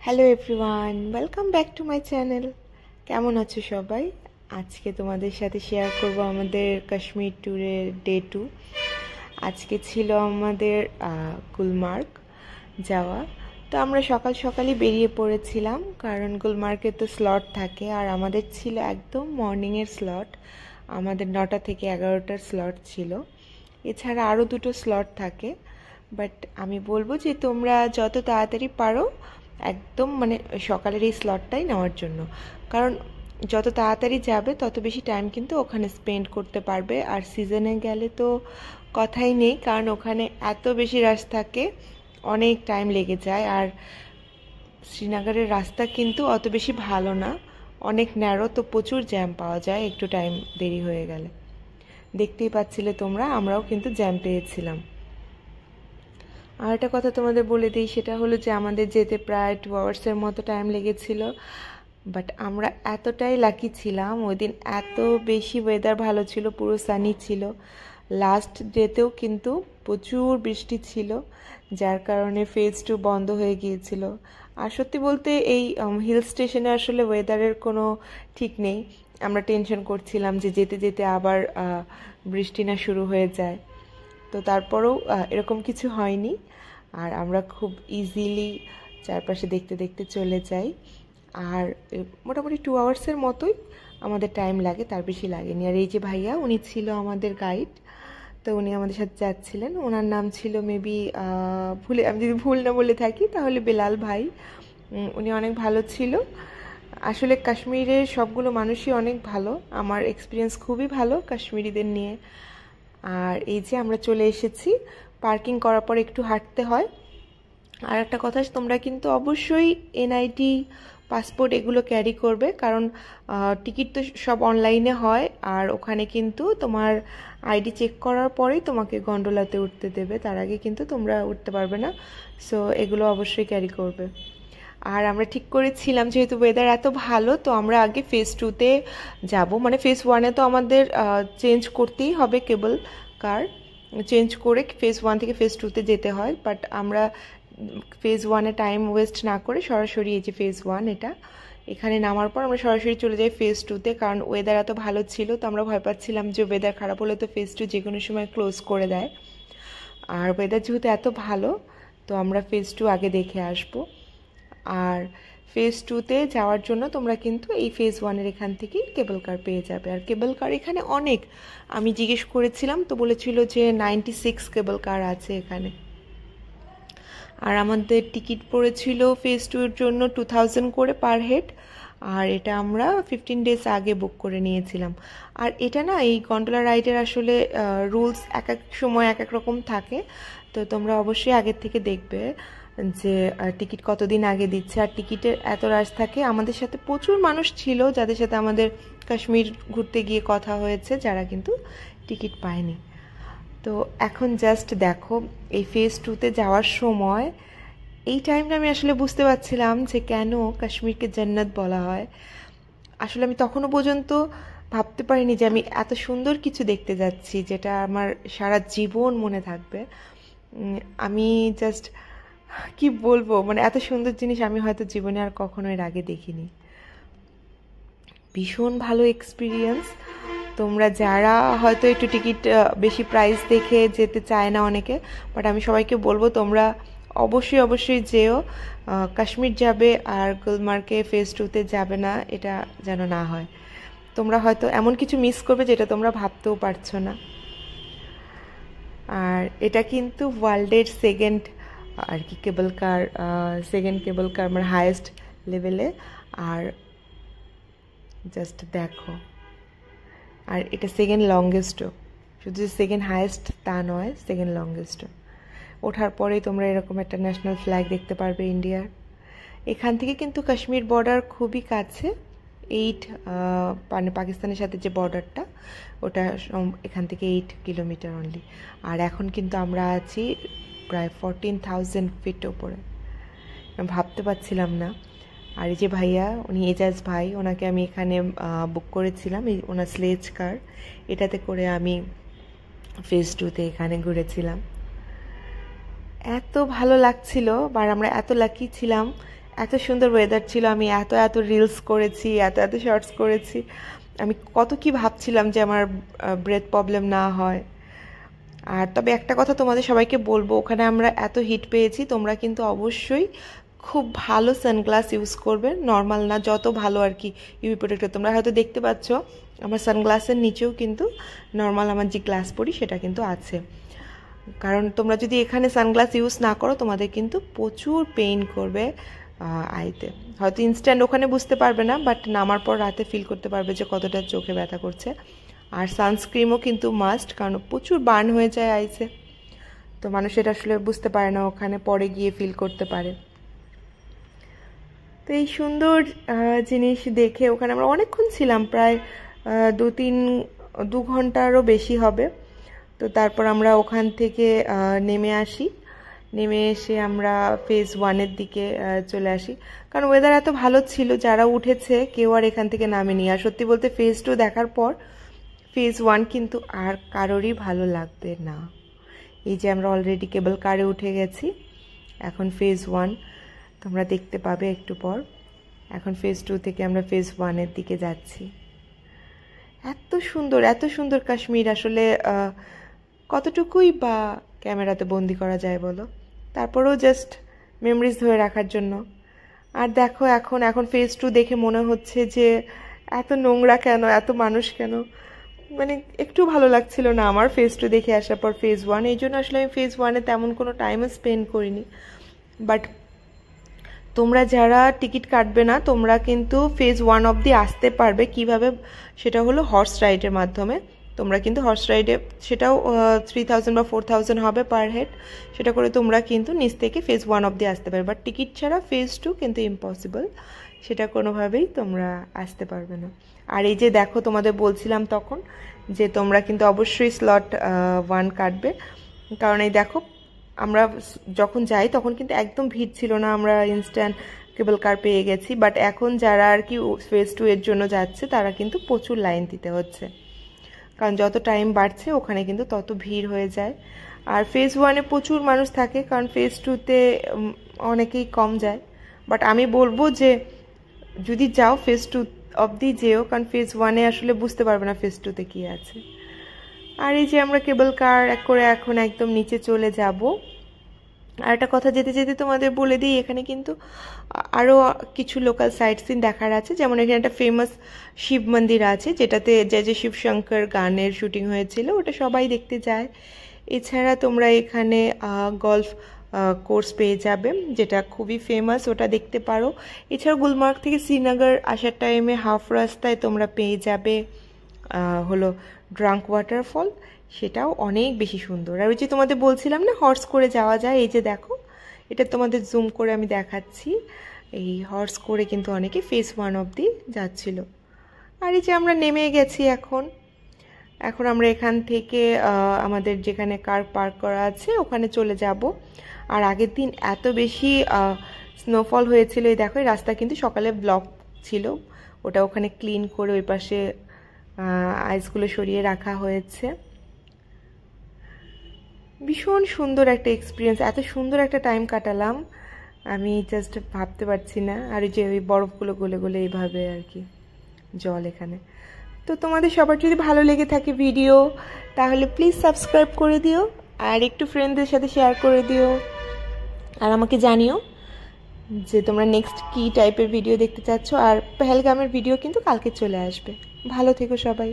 Hello everyone, welcome back to my channel. কেমন আছো সবাই? আজকে তোমাদের সাথে শেয়ার করব আমাদের কাশ্মীর ট্যুরের ডে 2। আজকে ছিল আমাদের গুলমার্গ যাওয়া। তো আমরা সকাল সকালই বেরিয়ে পড়েছিলাম, কারণ গুলমার্গে তো স্লট থাকে, আর আমাদের ছিল একদম মর্নিংয়ের স্লট। আমাদের 9টা থেকে 11টার স্লট ছিল। এছাড়া আরও দুটো স্লট থাকে, বাট আমি বলবো যে তোমরা যত তাড়াতাড়ি পারো একদম সকালের এই স্লটটাই নেওয়ার জন্য, কারণ যত তাড়াতাড়ি যাবে তত বেশি টাইম কিন্তু ওখানে স্পেন্ড করতে পারবে। আর সিজনে গেলে তো কথাই নেই, কারণ ওখানে এত বেশি রাশ থাকে, অনেক টাইম লেগে যায়। আর শ্রীনগরের রাস্তা কিন্তু অত বেশি ভালো না, অনেক ন্যারো, তো প্রচুর জ্যাম পাওয়া যায় একটু টাইম দেরি হয়ে গেলে। দেখতেই পাচ্ছিলে তোমরা, আমরাও কিন্তু জ্যাম পেয়েছিলাম। আর একটা কথা তোমাদের বলে দিই, সেটা হলো যে আমাদের যেতে প্রায় 2 আওয়ার্সের মতো টাইম লেগেছিল, বাট আমরা এতটাই লাকি ছিলাম ওই দিন, এত বেশি ওয়েদার ভালো ছিল, পুরো সানি ছিল। লাস্ট ডেতেও কিন্তু প্রচুর বৃষ্টি ছিল, যার কারণে ফেজ 2 বন্ধ হয়ে গিয়েছিল। আর সত্যি বলতে এই হিল স্টেশনে আসলে ওয়েদারের কোনো ঠিক নেই। আমরা টেনশন করছিলাম যে যেতে যেতে আবার বৃষ্টি না শুরু হয়ে যায়, তো তারপরেও এরকম কিছু হয়নি। আর আমরা খুব ইজিলি চারপাশে দেখতে দেখতে চলে যাই। আর মোটামুটি 2 আওয়ার্সের মতোই আমাদের টাইম লাগে, তার বেশি লাগেনি। আর এই যে ভাইয়া, উনি ছিল আমাদের গাইড, তো উনি আমাদের সাথে যাচ্ছিলেন। ওনার নাম ছিল মেবি আমি যদি ভুল না বলে থাকি তাহলে বেলাল ভাই। উনি অনেক ভালো ছিল। আসলে কাশ্মীরের সবগুলো মানুষই অনেক ভালো, আমার এক্সপিরিয়েন্স খুবই ভালো কাশ্মীরিদের নিয়ে। আর এই যে আমরা চলে এসেছি, পার্কিং করার পর একটু হাঁটতে হয়। আর একটা কথা, তোমরা কিন্তু অবশ্যই এনআইডি, পাসপোর্ট এগুলো ক্যারি করবে, কারণ টিকিট তো সব অনলাইনে হয়, আর ওখানে কিন্তু তোমার আইডি চেক করার পরেই তোমাকে গন্ডোলাতে উঠতে দেবে, তার আগে কিন্তু তোমরা উঠতে পারবে না। সো এগুলো অবশ্যই ক্যারি করবে। আর আমরা ঠিক করেছিলাম যেহেতু ওয়েদার এত ভালো, তো আমরা আগে ফেজ 2-তে যাব। ফেজ 1-এ তো আমাদের চেঞ্জ করতেই হবে, কেবল কার চেঞ্জ করে ফেজ 1 থেকে ফেজ 2-তে যেতে হয়। বাট আমরা ফেজ 1-এ টাইম ওয়েস্ট না করে সরাসরি এই যে ফেজ 1, এখানে নামার পর আমরা সরাসরি চলে যাই ফেজ 2-তে, কারণ ওয়েদার এত ভালো ছিল। তো আমরা ভয় পাচ্ছিলাম যে ওয়েদার খারাপ হলে তো ফেজ 2 যে কোনো সময় ক্লোজ করে দেয়। আর ওয়েদার যেহেতু এত ভালো, তো আমরা ফেজ 2 আগে দেখে আসবো। আর ফেজ 2-তে যাওয়ার জন্য তোমরা কিন্তু এই ফেজ 1-এর এখান থেকেই কেবল কার পেয়ে যাবে। আর কেবল কার এখানে অনেক, আমি জিজ্ঞেস করেছিলাম তো বলেছিল যে 96 কেবল কার আছে এখানে। আর আমাদের টিকিট পড়েছিল ফেজ 2-এর জন্য 2000 করে পার হেড, আর এটা আমরা 15 ডেজ আগে বুক করে নিয়েছিলাম। আর এটা না, এই গন্ডোলা রাইডের আসলে রুলস এক এক সময় এক এক রকম থাকে, তো তোমরা অবশ্যই আগের থেকে দেখবে যে টিকিট কতদিন আগে দিচ্ছে। আর টিকিটের এত রাশ থাকে, আমাদের সাথে প্রচুর মানুষ ছিল যাদের সাথে আমাদের কাশ্মীর ঘুরতে গিয়ে কথা হয়েছে, যারা কিন্তু টিকিট পায়নি। তো এখন জাস্ট দেখো, এই ফেজ 2-তে যাওয়ার সময় এই টাইমটা আমি আসলে বুঝতে পারছিলাম যে কেন কাশ্মীরকে জান্নাত বলা হয়। আসলে আমি তখনও পর্যন্ত ভাবতে পারিনি যে আমি এত সুন্দর কিছু দেখতে যাচ্ছি, যেটা আমার সারা জীবন মনে থাকবে। আমি জাস্ট কি বলবো, এত সুন্দর জিনিস আমি হয়তো জীবনে আর কখনো এর আগে দেখিনি। ভীষণ ভালো এক্সপিরিয়েন্স। তোমরা যারা হয়তো একটু টিকিট বেশি প্রাইস দেখে যেতে চায় না অনেকে, বাট আমি সবাইকে বলবো তোমরা অবশ্যই অবশ্যই যেও। কাশ্মীর যাবে আর গুলমার্গে ফেজ 2-তে যাবে না, এটা যেন না হয়। তোমরা হয়তো এমন কিছু মিস করবে যেটা তোমরা ভাবতেও পারছো না। আর এটা কিন্তু ওয়ার্ল্ডের সেকেন্ড আর কি কেবল কার, সেকেন্ড কেবল কার হায়েস্ট লেভেলে। আর জাস্ট দেখো, আর এটা সেকেন্ড লংগেস্টও, শুধু সেকেন্ড হায়েস্ট তা নয়, সেকেন্ড লংগেস্টও। ওঠার পরেই তোমরা এরকম একটা ন্যাশনাল ফ্ল্যাগ দেখতে পারবে ইন্ডিয়ার। এখান থেকে কিন্তু কাশ্মীর বর্ডার খুবই কাছে, 8 পাকিস্তানের সাথে যে বর্ডারটা, ওটা এখান থেকে 8 কিলোমিটার অনলি। আর এখন কিন্তু আমরা আছি প্রায় 14,000 ফিট ওপরে, ভাবতে পারছিলাম না। আর এই যে ভাইয়া, উনি এজাজ ভাই, ওনাকে আমি এখানে বুক করেছিলাম, এই ওনার স্লেজ কার, এটাতে করে আমি ফেজ 2-তে এখানে ঘুরেছিলাম। এত ভালো লাগছিল, আর আমরা এত লাকি ছিলাম এত সুন্দর ওয়েদার ছিল, আমি এত এত রিলস করেছি, এত এত শর্টস করেছি। আমি কত কি ভাবছিলাম যে আমার ব্রেথ প্রবলেম না হয়। আর তবে একটা কথা তোমাদের সবাইকে বলবো, ওখানে আমরা এত হিট পেয়েছি, তোমরা কিন্তু অবশ্যই খুব ভালো সানগ্লাস ইউজ করবে, নর্মাল না, যত ভালো আর কি ইউভি প্রোটেক্টর। তোমরা হয়তো দেখতে পাচ্ছ আমার সানগ্লাসের নিচেও কিন্তু নর্মাল আমার যে গ্লাস পরি সেটা কিন্তু আছে। কারণ তোমরা যদি এখানে সানগ্লাস ইউজ না করো তোমাদের কিন্তু প্রচুর পেইন করবে আইতে। হয়তো ইনস্ট্যান্ট ওখানে বুঝতে পারবে না, বাট নামার পর রাতে ফিল করতে পারবে যে কতটা চোখে ব্যথা করছে। আর সানস্ক্রিমও কিন্তু মাস্ট, কারণ প্রচুর বার্ন হয়ে যায় আইসে, তো মানুষ এটা আসলে বুঝতে পারে না, ওখানে পরে গিয়ে ফিল করতে পারে। তো এই সুন্দর জিনিস দেখে ওখানে আমরা অনেকক্ষণ ছিলাম, প্রায় 2 ঘন্টারও বেশি হবে। তো তারপর আমরা ওখান থেকে নেমে আসি, নেমে এসে আমরা ফেজ 1-এর দিকে চলে আসি, কারণ ওয়েদার এত ভালো ছিল, যারা উঠেছে কেউ আর এখান থেকে নামেনি। আর সত্যি বলতে ফেজ 2 দেখার পর ফেজ 1 কিন্তু আর কারোরই ভালো লাগবে না। এই যে আমরা অলরেডি কেবল কারে উঠে গেছি, এখন ফেজ 1 তোমরা দেখতে পাবে একটু পর। এখন ফেজ 2 থেকে আমরা ফেজ 1-এর দিকে যাচ্ছি। এত সুন্দর কাশ্মীর, আসলে কতটুকুই বা ক্যামেরাতে বন্দি করা যায় বলো, তারপরেও জাস্ট মেমরিজ ধরে রাখার জন্য। আর দেখো এখন ফেজ 2 দেখে মনে হচ্ছে যে এত নোংরা কেন, এত মানুষ কেন, মানে একটু ভালো লাগছিল না আমার ফেজ 2 দেখে আসার পর ফেজ 1। এই জন্য আসলে আমি ফেজ 1-এ তেমন কোনো টাইমও স্পেন্ড করিনি। বাট তোমরা যারা টিকিট কাটবে না, তোমরা কিন্তু ফেজ 1 অবধি আসতে পারবে। কিভাবে? সেটা হলো হর্স রাইডের মাধ্যমে। তোমরা কিন্তু হর্স রাইডে, সেটাও 3000 বা 4000 হবে পার হেড, সেটা করে তোমরা কিন্তু নিচ থেকে ফেজ 1 অবধি আসতে পারবে। বাট টিকিট ছাড়া ফেজ 2 কিন্তু ইম্পসিবল, সেটা কোনোভাবেই তোমরা আসতে পারবে না। আর এই যে দেখো, তোমাদের বলছিলাম তখন যে তোমরা কিন্তু অবশ্যই স্লট 1 কাটবে, কারণ এই দেখো আমরা যখন যাই তখন কিন্তু একদম ভিড় ছিল না, আমরা ইনস্ট্যান্ট কেবল কার পেয়ে গেছি। বাট এখন যারা আর কি ফেজ 2 এর জন্য যাচ্ছে তারা কিন্তু প্রচুর লাইন দিতে হচ্ছে, কারণ যত টাইম বাড়ছে ওখানে কিন্তু তত ভিড় হয়ে যায়। আর ফেজ 1-এ প্রচুর মানুষ থাকে, কারণ ফেজ 2-তে অনেকেই কম যায়। বাট আমি বলবো যে যদি যাও ফেজ 2 অবধি যেও, কারণ ফেজ 1-এ আসলে বুঝতে পারবে না ফেজ 2-তে কী আছে। আর এই যে আমরা কেবল কার করে এখন একদম নিচে চলে যাব। আর একটা কথা যেতে যেতে তোমাদের বলে দিই, এখানে কিন্তু আরও কিছু লোকাল সাইট সিন দেখার আছে। যেমন এখানে একটা ফেমাস শিব মন্দির আছে, যেটাতে যে শিবশঙ্কর গানের শুটিং হয়েছিল, ওটা সবাই দেখতে যায়। এছাড়া তোমরা এখানে গলফ কোর্স পেয়ে যাবে, যেটা খুবই ফেমাস, ওটা দেখতে পারো। এছাড়াও গুলমার্গ থেকে শ্রীনগর আসার টাইমে হাফ রাস্তায় তোমরা পেয়ে যাবে হলো ড্রাঙ্ক ওয়াটারফল, সেটাও অনেক বেশি সুন্দর। আর ওই যে তোমাদের বলছিলাম না হর্স করে যাওয়া যায়, এই যে দেখো এটা তোমাদের জুম করে আমি দেখাচ্ছি, এই হর্স করে কিন্তু অনেকে ফেজ 1 অবধি যাচ্ছিল। আর এই যে আমরা নেমে গেছি এখন আমরা এখান থেকে আমাদের যেখানে কার পার্ক করা আছে ওখানে চলে যাব। আর আগের দিন এত বেশি স্নোফল হয়েছিল, এই দেখো এই রাস্তা কিন্তু সকালে ব্লক ছিল, ওটা ওখানে ক্লিন করে ওই পাশে আইসগুলো সরিয়ে রাখা হয়েছে। ভীষণ সুন্দর একটা এক্সপিরিয়েন্স, এত সুন্দর একটা টাইম কাটালাম আমি জাস্ট ভাবতে পারছি না। আর ওই যে ওই বরফগুলো গলে গলে এইভাবে আর কি জল এখানে। তো তোমাদের সবার যদি ভালো লেগে থাকে ভিডিও, তাহলে প্লিজ সাবস্ক্রাইব করে দিও, আর একটু ফ্রেন্ডদের সাথে শেয়ার করে দিও। আর আমাকে জানিও যে তোমরা নেক্সট কী টাইপের ভিডিও দেখতে চাচ্ছ। আর পেহেলগামের ভিডিও কিন্তু কালকে চলে আসবে। ভালো থেকো সবাই।